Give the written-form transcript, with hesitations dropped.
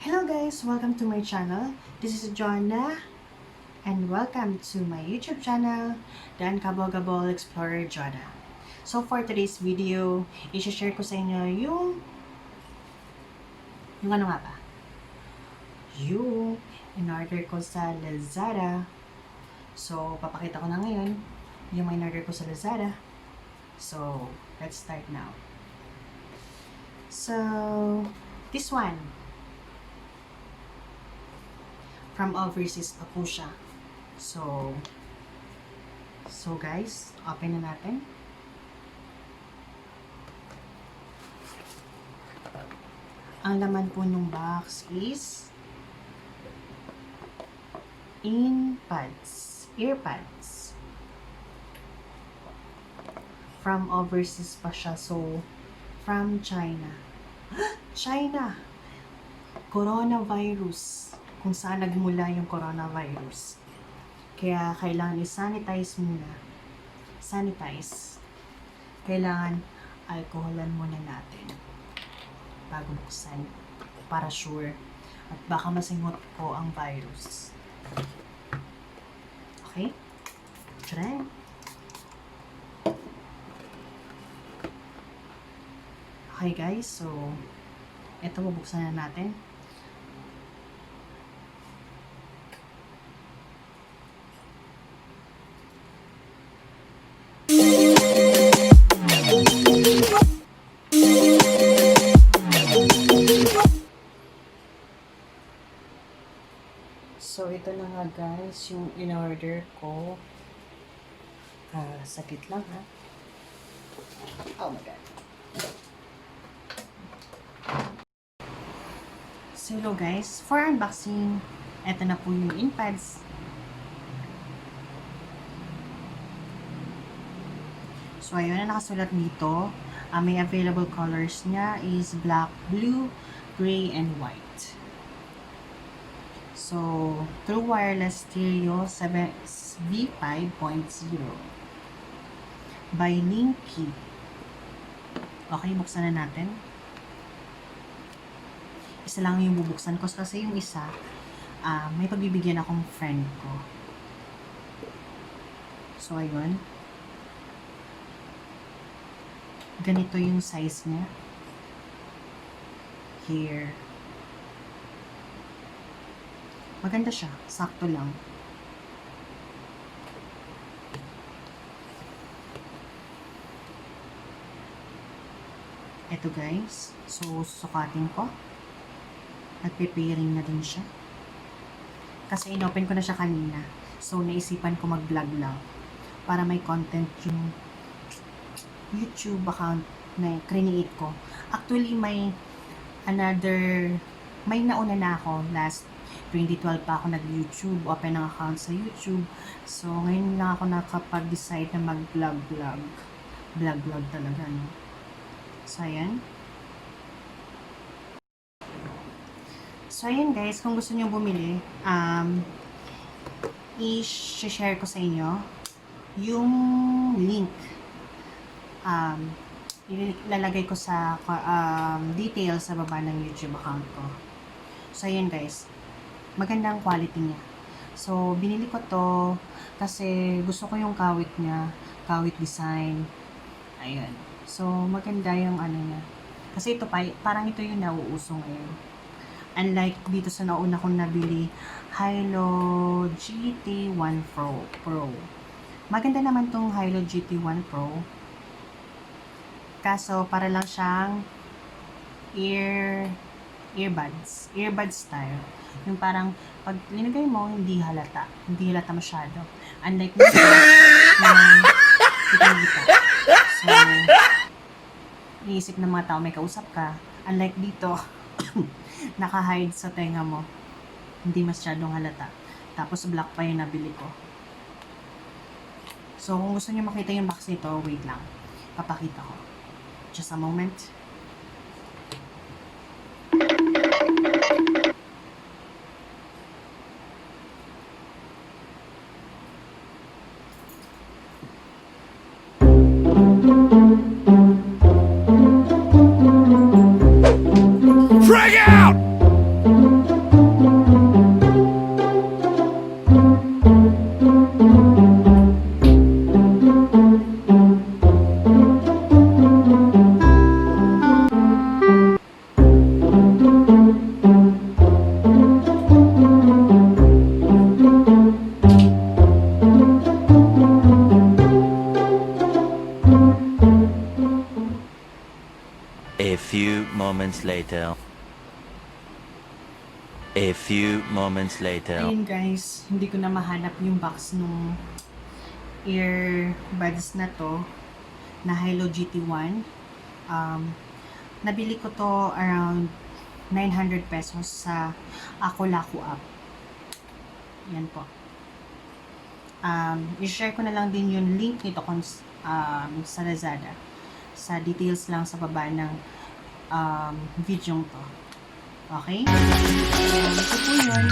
Hello guys! Welcome to my channel. This is Joanna and welcome to my YouTube channel, The Unkabogable Explorer Joanna. So for today's video, i-share ko sa inyo yung ano nga ba? Yung in-order ko sa Lazada. So papakita ko na ngayon yung in-order ko sa Lazada. So let's start now. So this one from overseas pa po siya. So guys, open na natin. Ang laman po ng box is INPODS, earpads. From overseas pa siya. So, from China. China! Coronavirus. Kung saan nagmula yung coronavirus. Kaya kailangan i-sanitize muna. Sanitize. Kailangan alcoholan muna natin bago buksan para sure. At baka masingot po ang virus. Okay? Try. Okay guys, so ito bubuksan na natin. So, ito na nga guys, yung in-order ko. Sakit lang ha. Oh my God. So, hello guys. For unboxing, ito na po yung INPODS. So, ayun na nakasulat dito. May available colors niya is black, blue, gray, and white. So, true wireless stereo V5.0 by LINKEE. Okay, buksan na natin. Isa lang yung bubuksan ko kasi yung isa, may pagbibigyan akong friend ko. So, ayun. Ganito yung size niya. Here. Maganda siya. Sakto lang. Ito guys. So, susukatin ko. At preparing na din siya. Kasi inopen ko na siya kanina. So, naisipan ko mag-vlog lang. Para may content yung YouTube account na create ko. Actually, may nauna na ako. Last 2012 pa ako nag-YouTube. Open ang account sa YouTube. So, ngayon lang ako nakapag-decide na mag-vlog. Vlog talaga, no? So, ayan. So, ayan guys, kung gusto nyo bumili, i-share ko sa inyo yung link. Ilalagay ko sa details sa baba ng YouTube account ko. So, ayan guys, magandang quality niya. So, binili ko to kasi gusto ko yung kawit niya, kawit design. Ayan. So, maganda yung ano niya. Kasi ito parang ito yung nauuso ngayon. Unlike dito sa nauna kong nabili, HAYLOU GT1 Pro. Maganda naman tong HAYLOU GT1 Pro. Kaso, para lang siyang earbuds style. Yung parang, pag linagay mo, hindi halata. Hindi halata masyado. Unlike dito, na kita-kita. So, iisip ng mga tao, may kausap ka. Unlike dito, naka-hide sa tenga mo. Hindi masyadong halata. Tapos black pa yung nabili ko. So, kung gusto niyo makita yung box nito, wait lang. Papakita ko. Just a moment. Frag out! moments later. A few moments later. Ayun guys, hindi ko na mahanap yung box nung earbuds na to, na HAYLOU GT1. Nabili ko to around 900 pesos sa Laku app. Yan po. I-share ko na lang din yung link nito sa Lazada. Sa details lang sa baba ng video to. Okay? So, ito po yun.